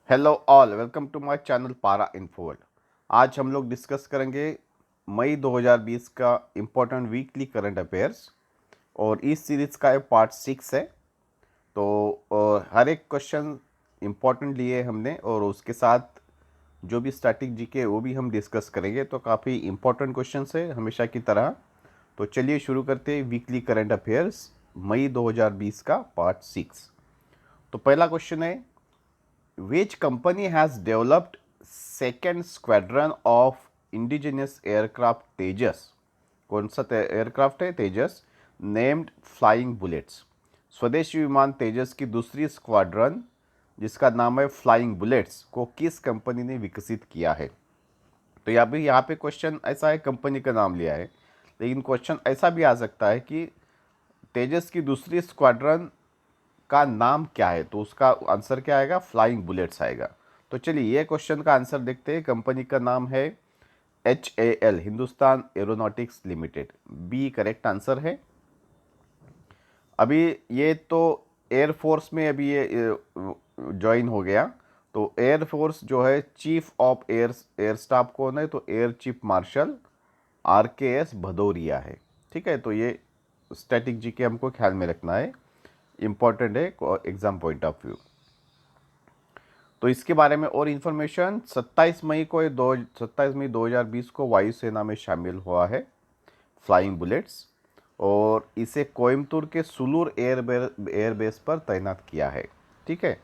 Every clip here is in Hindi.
Hello all, welcome to my channel Para Infoworld. आज हम लोग डिस्कस करेंगे मई 2020 का इम्पोर्टेंट वीकली करंट अफेयर्स और इस सीरीज़ का ये पार्ट 6 है। तो हर एक क्वेश्चन इम्पोर्टेंट लिए हमने और उसके साथ जो भी स्टैटिक जीके वो भी हम डिस्कस करेंगे। तो काफ़ी इम्पोर्टेंट क्वेश्चन है हमेशा की तरह। तो चलिए शुरू करते हैं वीकली करंट अफेयर्स मई 2020 का पार्ट 6। तो पहला क्वेश्चन है, which company has developed second squadron of indigenous aircraft तेजस? कौन सा एयरक्राफ्ट है तेजस? Named flying bullets. स्वदेशी विमान तेजस की दूसरी स्क्वाड्रन जिसका नाम है फ्लाइंग बुलेट्स को किस कंपनी ने विकसित किया है? तो यहाँ पे क्वेश्चन ऐसा है, कंपनी का नाम लिया है, लेकिन क्वेश्चन ऐसा भी आ सकता है कि तेजस की दूसरी स्क्वाड्रन का नाम क्या है, तो उसका आंसर क्या आएगा? फ्लाइंग बुलेट्स आएगा। तो चलिए ये क्वेश्चन का आंसर देखते हैं। कंपनी का नाम है HAL, Hindustan Aeronautics Limited. B correct answer है। अभी ये तो एयरफोर्स में अभी ये ज्वाइन हो गया। तो एयरफोर्स जो है, चीफ ऑफ एयर स्टाफ कौन है? तो air chief marshal RKS Bhadauria है। ठीक है, तो ये स्टैटिक जी के हमको ख्याल में रखना है, इम्पॉर्टेंट है एग्जाम पॉइंट ऑफ व्यू। तो इसके बारे में और इन्फॉर्मेशन 27 मई 2020 को वायुसेना में शामिल हुआ है फ्लाइंग बुलेट्स, और इसे कोयम्बतूर के सुलूर एयरबेस पर तैनात किया है। ठीक है,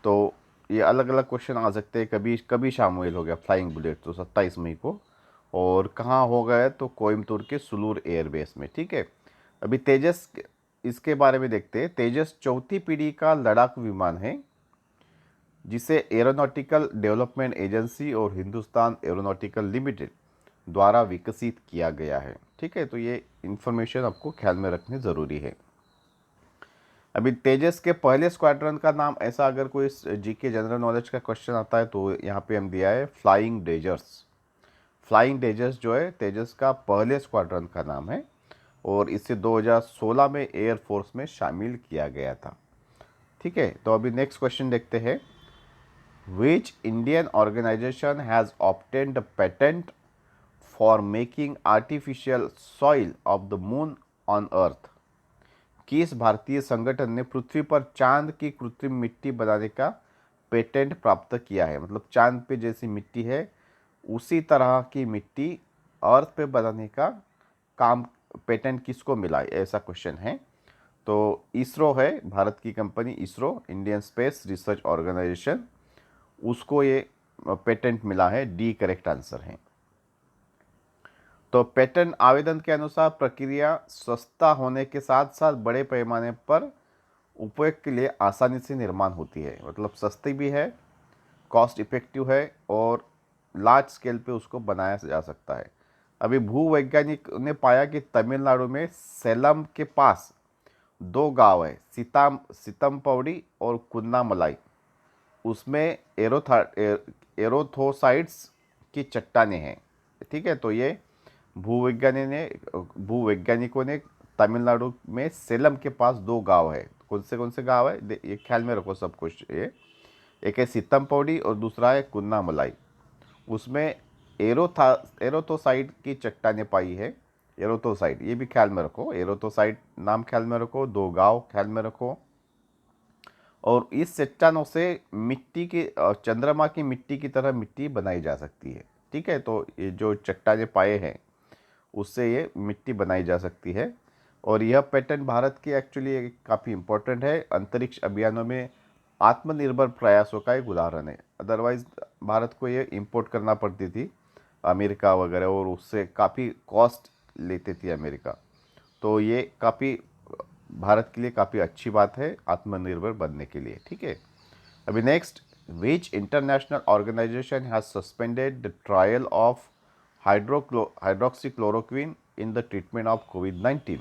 तो ये अलग अलग क्वेश्चन आ सकते हैं, कभी कभी शामिल हो गया फ्लाइंग बुलेट, तो 27 मई को, और कहाँ हो गया? तो कोयम्बतूर के सुलूर एयरबेस में। ठीक है, अभी तेजस, इसके बारे में देखते हैं। तेजस चौथी पीढ़ी का लड़ाकू विमान है जिसे एरोनॉटिकल डेवलपमेंट एजेंसी और हिंदुस्तान एरोनॉटिकल लिमिटेड द्वारा विकसित किया गया है। ठीक है, तो ये इन्फॉर्मेशन आपको ख्याल में रखनी ज़रूरी है। अभी तेजस के पहले स्क्वाड्रन का नाम, ऐसा अगर कोई जीके जनरल नॉलेज का क्वेश्चन आता है तो यहाँ पे हम दिया है फ्लाइंग डेजर्स। फ्लाइंग डेजर्स जो है तेजस का पहले स्क्वाड्रन का नाम है, और इसे 2016 में एयरफोर्स में शामिल किया गया था। ठीक है, तो अभी नेक्स्ट क्वेश्चन देखते हैं। Which Indian organization has obtained a patent for making artificial soil of the moon on earth? किस भारतीय संगठन ने पृथ्वी पर चांद की कृत्रिम मिट्टी बनाने का पेटेंट प्राप्त किया है? मतलब चांद पे जैसी मिट्टी है उसी तरह की मिट्टी अर्थ पे बनाने का काम, पेटेंट किसको मिला है, ऐसा क्वेश्चन है। तो इसरो है, भारत की कंपनी ISRO, Indian Space Research Organisation, उसको ये पेटेंट मिला है। डी करेक्ट आंसर है। तो पेटेंट आवेदन के अनुसार प्रक्रिया सस्ता होने के साथ साथ बड़े पैमाने पर उपयोग के लिए आसानी से निर्माण होती है, मतलब सस्ती भी है, कॉस्ट इफेक्टिव है, और लार्ज स्केल पे उसको बनाया जा सकता है। अभी भूवैज्ञानिक ने पाया कि तमिलनाडु में सेलम के पास दो गांव है, सीतमपौड़ी और कुन्नामलाई, उसमें एरोथोसाइट्स की चट्टानें हैं। ठीक है, तो ये भूवैज्ञानिकों ने तमिलनाडु में सेलम के पास दो गांव है। कौन से गांव है ये ख्याल में रखो सब कुछ। ये एक है सीतमपौड़ी और दूसरा है कुन्नामलाई। उसमें एरोथोसाइट की चट्टानें पाई है। एरोथोसाइट ये भी ख्याल में रखो, एरोथोसाइट नाम ख्याल में रखो, दो गांव ख्याल में रखो। और इस चट्टानों से मिट्टी की, चंद्रमा की मिट्टी की तरह मिट्टी बनाई जा सकती है। ठीक है, तो ये जो चट्टानें पाए हैं उससे ये मिट्टी बनाई जा सकती है, और यह पैटर्न भारत की एक्चुअली काफ़ी इम्पोर्टेंट है। अंतरिक्ष अभियानों में आत्मनिर्भर प्रयासों का एक उदाहरण है। अदरवाइज भारत को ये इंपोर्ट करना पड़ती थी अमेरिका वगैरह, और उससे काफ़ी कॉस्ट लेती थी अमेरिका। तो ये काफ़ी भारत के लिए काफ़ी अच्छी बात है आत्मनिर्भर बनने के लिए। ठीक है, अभी next, which international organisation has suspended the trial of hydroxychloroquine in the treatment of कोविड-19?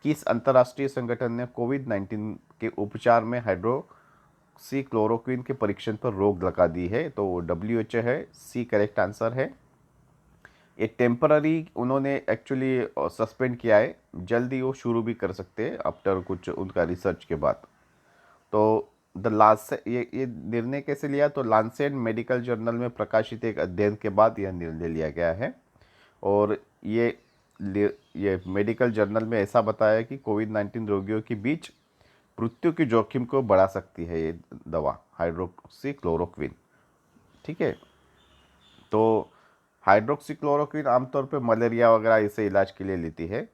किस अंतर्राष्ट्रीय संगठन ने कोविड-19 के उपचार में हाइड्रोक्सीक्लोरोक्विन के परीक्षण पर रोक लगा दी है? तो WHO है। सी करेक्ट आंसर है। ये टेम्पररी उन्होंने एक्चुअली सस्पेंड किया है, जल्दी वो शुरू भी कर सकते हैं आफ्टर कुछ उनका रिसर्च के बाद। तो द लांसेट, ये निर्णय कैसे लिया, तो लांसेट मेडिकल जर्नल में प्रकाशित एक अध्ययन के बाद यह निर्णय लिया गया है। और ये मेडिकल जर्नल में ऐसा बताया कि कोविड-19 रोगियों के बीच मृत्यु की जोखिम को बढ़ा सकती है ये दवा हाइड्रोक्सीक्लोरोक्विन। ठीक है, तो हाइड्रोक्सीक्लोरोक्विन आमतौर पे मलेरिया वगैरह इसे इलाज के लिए लेती है।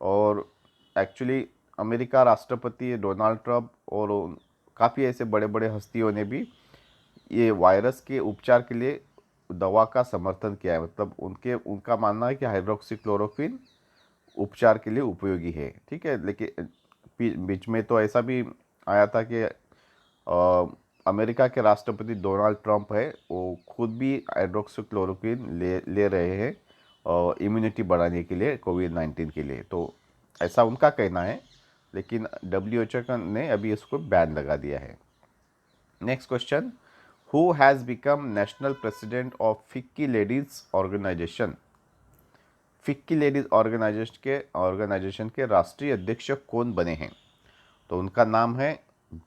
और एक्चुअली अमेरिका राष्ट्रपति डोनाल्ड ट्रंप और काफ़ी ऐसे बड़े बड़े हस्तियों ने भी ये वायरस के उपचार के लिए दवा का समर्थन किया है। मतलब उनका मानना है कि हाइड्रोक्सीक्लोरोक्विन उपचार के लिए उपयोगी है। ठीक है, लेकिन बीच में तो ऐसा भी आया था कि अमेरिका के राष्ट्रपति डोनाल्ड ट्रंप है, वो खुद भी हाइड्रोक्सीक्लोरोक्विन ले रहे हैं इम्यूनिटी बढ़ाने के लिए कोविड-19 के लिए। तो ऐसा उनका कहना है, लेकिन WHO ने अभी इसको बैन लगा दिया है। Next question, who has become national president of FICCI Ladies Organisation. FICCI Ladies Organisation के राष्ट्रीय अध्यक्ष कौन बने हैं, तो उनका नाम है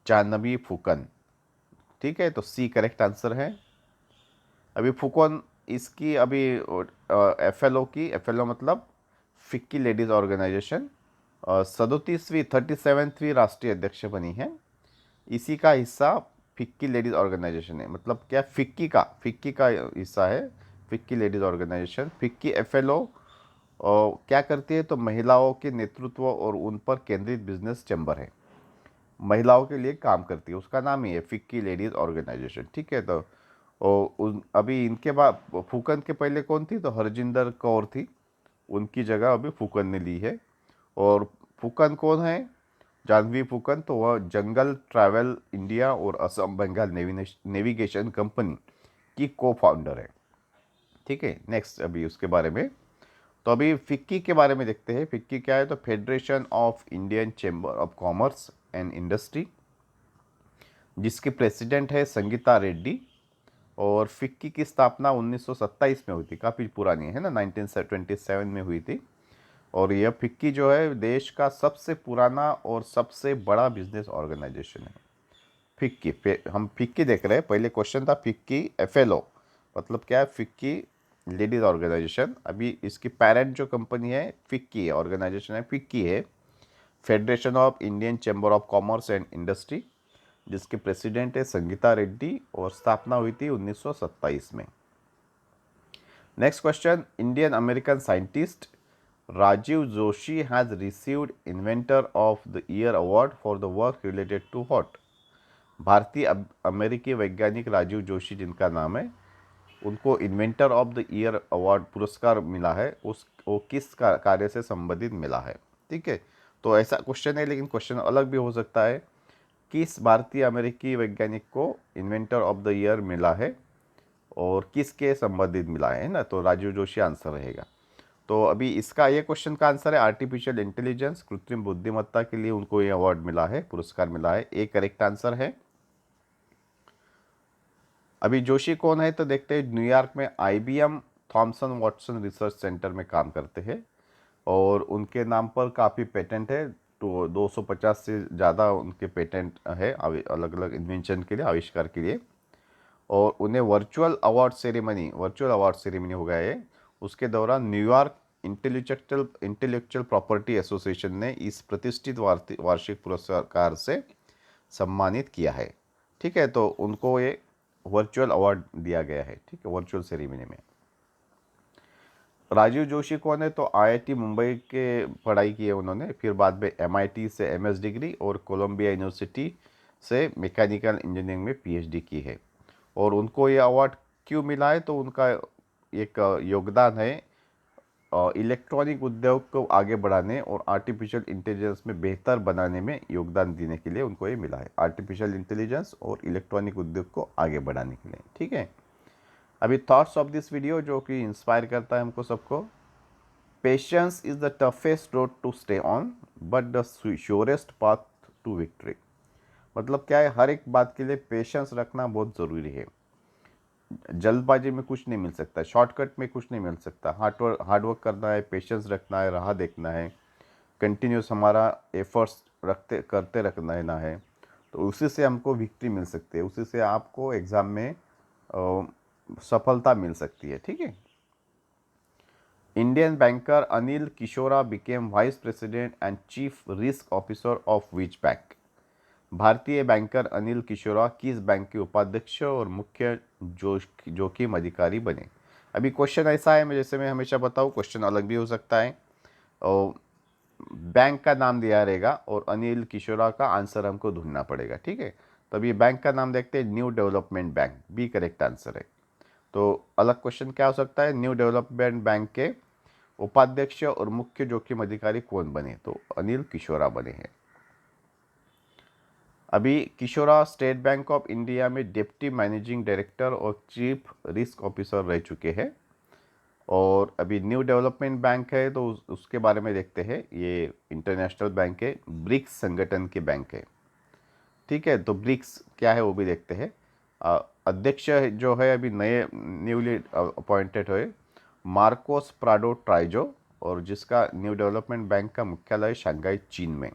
जानवी फुकन। ठीक है, तो सी करेक्ट आंसर है। अभी फुकन इसकी अभी एफएलओ मतलब फिक्की लेडीज़ ऑर्गेनाइजेशन 37वीं राष्ट्रीय अध्यक्ष बनी है। इसी का हिस्सा फिक्की लेडीज़ ऑर्गेनाइजेशन है। मतलब क्या, फिक्की का हिस्सा है FICCI Ladies Organisation. FICCI FLO क्या करती है, तो महिलाओं के नेतृत्व और उन पर केंद्रित बिजनेस चैम्बर है, महिलाओं के लिए काम करती है, उसका नाम ही है फिक्की लेडीज़ ऑर्गेनाइजेशन। ठीक है, तो अभी इनके बाद फुकन के पहले कौन थी, तो हरजिंदर कौर थी, उनकी जगह अभी फुकन ने ली है। और फुकन कौन है, जानवी फुकन, तो वह जंगल ट्रैवल इंडिया और असम बंगाल नेविगेशन कंपनी की को फाउंडर है। ठीक है, नेक्स्ट अभी उसके बारे में, तो अभी फिक्की के बारे में देखते हैं। फिक्की क्या है, तो federation of Indian Chamber of Commerce and Industry, जिसके प्रेसिडेंट है संगीता रेड्डी। और फिक्की की स्थापना 1927 में हुई थी, काफ़ी पुरानी है ना, 1927 में हुई थी। और यह फिक्की जो है देश का सबसे पुराना और सबसे बड़ा बिजनेस ऑर्गेनाइजेशन है। हम फिक्की देख रहे हैं, पहले क्वेश्चन था फिक्की एफएलओ मतलब क्या है, फिक्की लेडीज ऑर्गेनाइजेशन। अभी इसकी पेरेंट जो कंपनी है फिक्की है, ऑर्गेनाइजेशन है फिक्की है, Federation of Indian Chamber of Commerce and Industry, जिसके प्रेसिडेंट है संगीता रेड्डी और स्थापना हुई थी 1927 में। Next question, Indian American scientist Rajiv Joshi has received inventor of the year award for the work related to what. भारतीय अमेरिकी वैज्ञानिक राजीव जोशी जिनका नाम है, उनको inventor of the year award पुरस्कार मिला है, वो किस कार्य से संबंधित मिला है। ठीक है, तो ऐसा क्वेश्चन है, लेकिन क्वेश्चन अलग भी हो सकता है, किस भारतीय अमेरिकी वैज्ञानिक को इन्वेंटर ऑफ द ईयर मिला है और किसके संबंधित मिला है ना, तो राजीव जोशी आंसर रहेगा। तो अभी इसका ये क्वेश्चन का आंसर है आर्टिफिशियल इंटेलिजेंस, कृत्रिम बुद्धिमत्ता के लिए उनको ये अवार्ड मिला है, पुरस्कार मिला है, एक करेक्ट आंसर है। अभी जोशी कौन है, तो देखते हैं, न्यूयॉर्क में IBM Thomson Watson research center में काम करते हैं और उनके नाम पर काफ़ी पेटेंट है, तो 250 से ज़्यादा उनके पेटेंट है अलग अलग इन्वेंशन के लिए, आविष्कार के लिए। और उन्हें वर्चुअल अवार्ड सेरेमनी हो गया है, उसके दौरान न्यूयॉर्क इंटेलेक्चुअल प्रॉपर्टी एसोसिएशन ने इस प्रतिष्ठित वार्षिक पुरस्कार से सम्मानित किया है। ठीक है, तो उनको ये वर्चुअल अवार्ड दिया गया है। ठीक है, वर्चुअल सेरेमनी में। राजीव जोशी कौन है, तो IIT मुंबई के पढ़ाई की है उन्होंने, फिर बाद में MIT से MS डिग्री और कोलंबिया यूनिवर्सिटी से मैकेनिकल इंजीनियरिंग में PhD की है। और उनको ये अवार्ड क्यों मिला है, तो उनका एक योगदान है इलेक्ट्रॉनिक उद्योग को आगे बढ़ाने और आर्टिफिशियल इंटेलिजेंस में बेहतर बनाने में योगदान देने के लिए उनको ये मिला है, आर्टिफिशियल इंटेलिजेंस और इलेक्ट्रॉनिक उद्योग को आगे बढ़ाने के लिए। ठीक है, अभी थॉट्स ऑफ दिस वीडियो जो कि इंस्पायर करता है हमको सबको। Patience is the toughest road to stay on but the surest path to victory. मतलब क्या है, हर एक बात के लिए पेशेंस रखना बहुत ज़रूरी है। जल्दबाजी में कुछ नहीं मिल सकता, शॉर्टकट में कुछ नहीं मिल सकता, हार्डवर्क करना है, पेशेंस रखना है, राह देखना है, कंटिन्यूस हमारा एफर्ट्स करते रखना है ना है। तो उसी से हमको विक्ट्री मिल सकती है, उसी से आपको एग्ज़ाम में सफलता मिल सकती है। ठीक है। Indian banker Anil Kishora became vice president and chief risk officer of which bank. भारतीय बैंकर अनिल किशोरा किस बैंक के उपाध्यक्ष और मुख्य जोखिम अधिकारी बने। अभी क्वेश्चन ऐसा है, मैं जैसे मैं हमेशा बताऊँ, क्वेश्चन अलग भी हो सकता है। और बैंक का नाम दिया रहेगा और अनिल किशोरा का आंसर हमको ढूंढना पड़ेगा। ठीक है। तो अभी बैंक का नाम देखते हैं, New Development Bank, B correct answer है। तो अलग क्वेश्चन क्या हो सकता है, न्यू डेवलपमेंट बैंक के उपाध्यक्ष और मुख्य जोखिम अधिकारी कौन बने, तो अनिल किशोरा बने हैं। अभी किशोरा स्टेट बैंक ऑफ इंडिया में डिप्टी मैनेजिंग डायरेक्टर और चीफ रिस्क ऑफिसर रह चुके हैं। और अभी न्यू डेवलपमेंट बैंक है तो उसके बारे में देखते हैं। ये इंटरनेशनल बैंक है, ब्रिक्स संगठन के बैंक है। ठीक है। तो ब्रिक्स क्या है वो भी देखते हैं। अध्यक्ष जो है अभी नए न्यूली अपॉइंटेड है मार्कोस प्राडो ट्राइजो, और जिसका न्यू डेवलपमेंट बैंक का मुख्यालय शंघाई चीन में।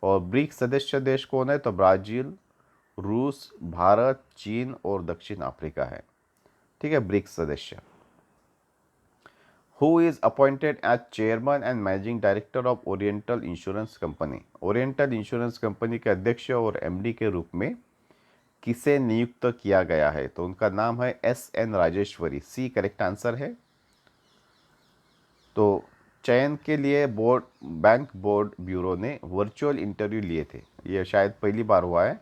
और ब्रिक्स सदस्य देश कौन है, तो ब्राज़ील, रूस, भारत, चीन और दक्षिण अफ्रीका है। ठीक है, ब्रिक्स सदस्य। Who is appointed as chairman and managing director of Oriental Insurance Company? Oriental Insurance Company के अध्यक्ष और एमडी के रूप में किसे नियुक्त किया गया है, तो उनका नाम है S N. Rajeshwari, C correct answer है। तो चयन के लिए बैंक बोर्ड ब्यूरो ने वर्चुअल इंटरव्यू लिए थे। ये शायद पहली बार हुआ है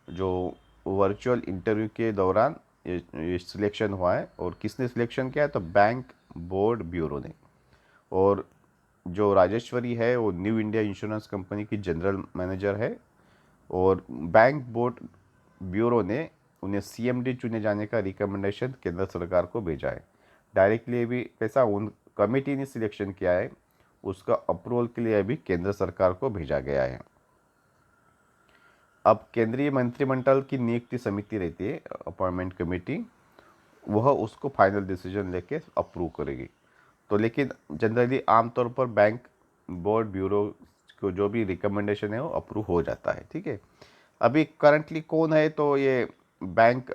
जो वर्चुअल इंटरव्यू के दौरान ये सिलेक्शन हुआ है। और किसने सिलेक्शन किया है, तो बैंक बोर्ड ब्यूरो ने। और जो राजेश्वरी है वो न्यू इंडिया इंश्योरेंस कंपनी की जनरल मैनेजर है। और बैंक बोर्ड ब्यूरो ने उन्हें सीएमडी चुने जाने का रिकमेंडेशन केंद्र सरकार को भेजा है। डायरेक्टली भी कैसा, उन कमेटी ने सिलेक्शन किया है, उसका अप्रूवल के लिए अभी केंद्र सरकार को भेजा गया है। अब केंद्रीय मंत्रिमंडल की नियुक्ति समिति रहती है, अपॉइंटमेंट कमेटी, वह उसको फाइनल डिसीजन लेके अप्रूव करेगी। तो लेकिन जनरली आमतौर पर बैंक बोर्ड ब्यूरो को जो भी रिकमेंडेशन है वो अप्रूव हो जाता है। ठीक है। अभी करंटली कौन है, तो ये बैंक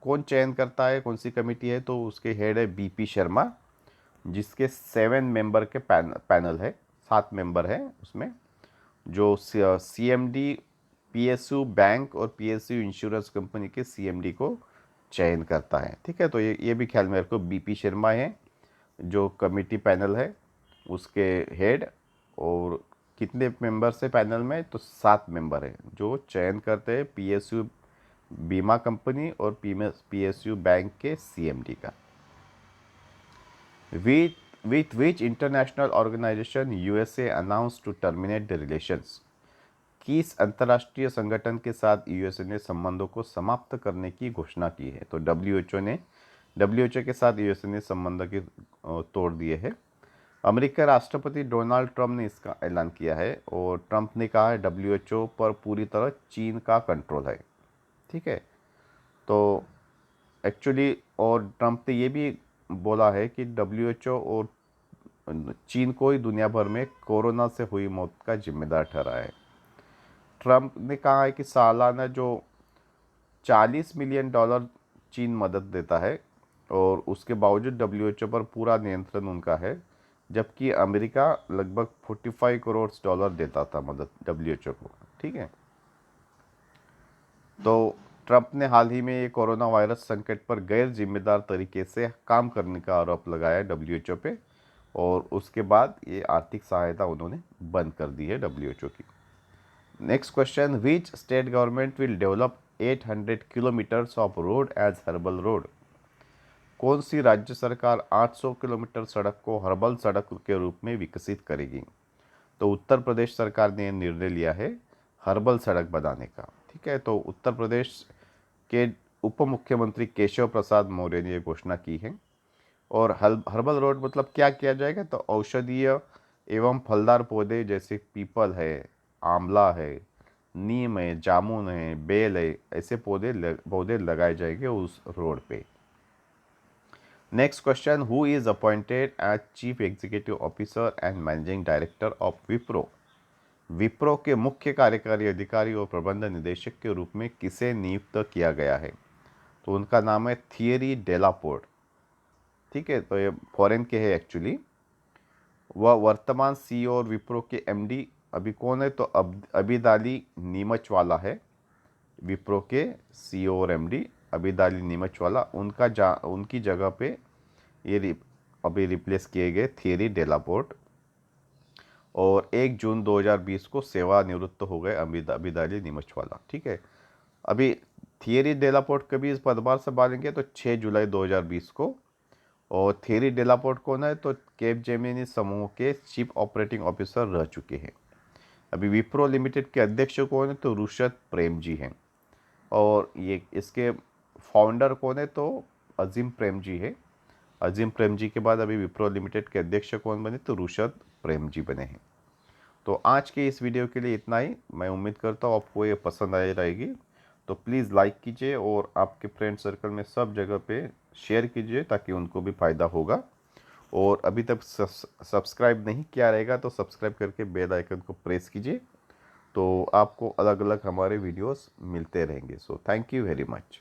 कौन चयन करता है, कौन सी कमेटी है, तो उसके हेड है बीपी शर्मा, जिसके 7 मेंबर के पैनल है, 7 मेंबर है उसमें, जो सीएमडी पीएसयू बैंक और पीएसयू इंश्योरेंस कंपनी के सीएमडी को चयन करता है। ठीक है। तो ये भी ख्याल में रखो, बीपी शर्मा है जो कमेटी पैनल है उसके हेड। और कितने मेंबर्स है पैनल में, तो 7 मेंबर है जो चयन करते हैं पीएसयू बीमा कंपनी और पीएसयू बैंक के सीएमडी का। With which international organization USA announced to terminate the relations? किस अंतर्राष्ट्रीय संगठन के साथ यूएसए ने संबंधों को समाप्त करने की घोषणा की है, तो डब्ल्यूएचओ के साथ यूएसए ने संबंध के तोड़ दिए हैं। अमेरिका राष्ट्रपति डोनाल्ड ट्रंप ने इसका ऐलान किया है और ट्रंप ने कहा है डब्ल्यूएचओ पर पूरी तरह चीन का कंट्रोल है। ठीक है। तो एक्चुअली और ट्रंप ने ये भी बोला है कि डब्ल्यूएचओ और चीन को ही दुनिया भर में कोरोना से हुई मौत का जिम्मेदार ठहरा है। ट्रंप ने कहा है कि सालाना जो $40 मिलियन चीन मदद देता है और उसके बावजूद डब्ल्यूएचओ पर पूरा नियंत्रण उनका है, जबकि अमेरिका लगभग $45 करोड़ देता था मदद डब्ल्यूएचओ को। ठीक है। तो ट्रंप ने हाल ही में ये कोरोना वायरस संकट पर गैर जिम्मेदार तरीके से काम करने का आरोप लगाया डब्ल्यूएचओ पे, और उसके बाद ये आर्थिक सहायता उन्होंने बंद कर दी है डब्ल्यूएचओ की। Next question, which state government will develop 800 kilometres of road as herbal road? कौन सी राज्य सरकार 800 किलोमीटर सड़क को हर्बल सड़क के रूप में विकसित करेगी? तो उत्तर प्रदेश सरकार ने निर्णय लिया है हर्बल सड़क बनाने का। ठीक है। तो उत्तर प्रदेश के उप मुख्यमंत्री केशव प्रसाद मौर्य ने ये घोषणा की है। और हर्बल रोड मतलब क्या किया जाएगा, तो औषधीय एवं फलदार पौधे जैसे पीपल है, आंवला है, नीम है, जामुन है, बेल है, ऐसे पौधे लगाए जाएंगे उस रोड पे। Next question, who is appointed as chief executive officer and managing director of Wipro? Wipro के मुख्य कार्यकारी अधिकारी और प्रबंध निदेशक के रूप में किसे नियुक्त किया गया है? तो उनका नाम है थियरी डेलापोर्ट। ठीक है, तो ये फॉरेन के है एक्चुअली। वह वर्तमान सीईओ और विप्रो के एमडी अभी कौन है? तो अबिदाली नीमचवाला है। विप्रो के सीईओ और एमडी अबिदाली नीमचवाला, उनकी जगह पे ये अभी रिप्लेस किए गए थियरी डेलापोर्ट। और 1 जून 2020 को सेवानिवृत्त हो गए अबिदाली नीमचवाला। ठीक है, अभी थियरी डेलापोर्ट कभी इस पदभार संभालेंगे? तो 6 जुलाई 2020 को। और थियरी डेलापोर्ट कौन है? तो कैपजेमिनी समूह के चीफ ऑपरेटिंग ऑफिसर रह चुके हैं। अभी विप्रो लिमिटेड के अध्यक्ष कौन है? तो रुशद प्रेम जी हैं। और ये इसके फाउंडर कौन है? तो अजीम प्रेम जी है। अजीम प्रेम जी के बाद अभी विप्रो लिमिटेड के अध्यक्ष कौन बने? तो रुशद प्रेम जी बने हैं। तो आज के इस वीडियो के लिए इतना ही। मैं उम्मीद करता हूँ आपको ये पसंद आई रहेगी। तो प्लीज़ लाइक कीजिए और आपके फ्रेंड सर्कल में सब जगह पे शेयर कीजिए ताकि उनको भी फ़ायदा होगा। और अभी तक सब्सक्राइब नहीं किया रहेगा तो सब्सक्राइब करके बेल आइकन को प्रेस कीजिए, तो आपको अलग अलग हमारे वीडियोस मिलते रहेंगे। So thank you very much.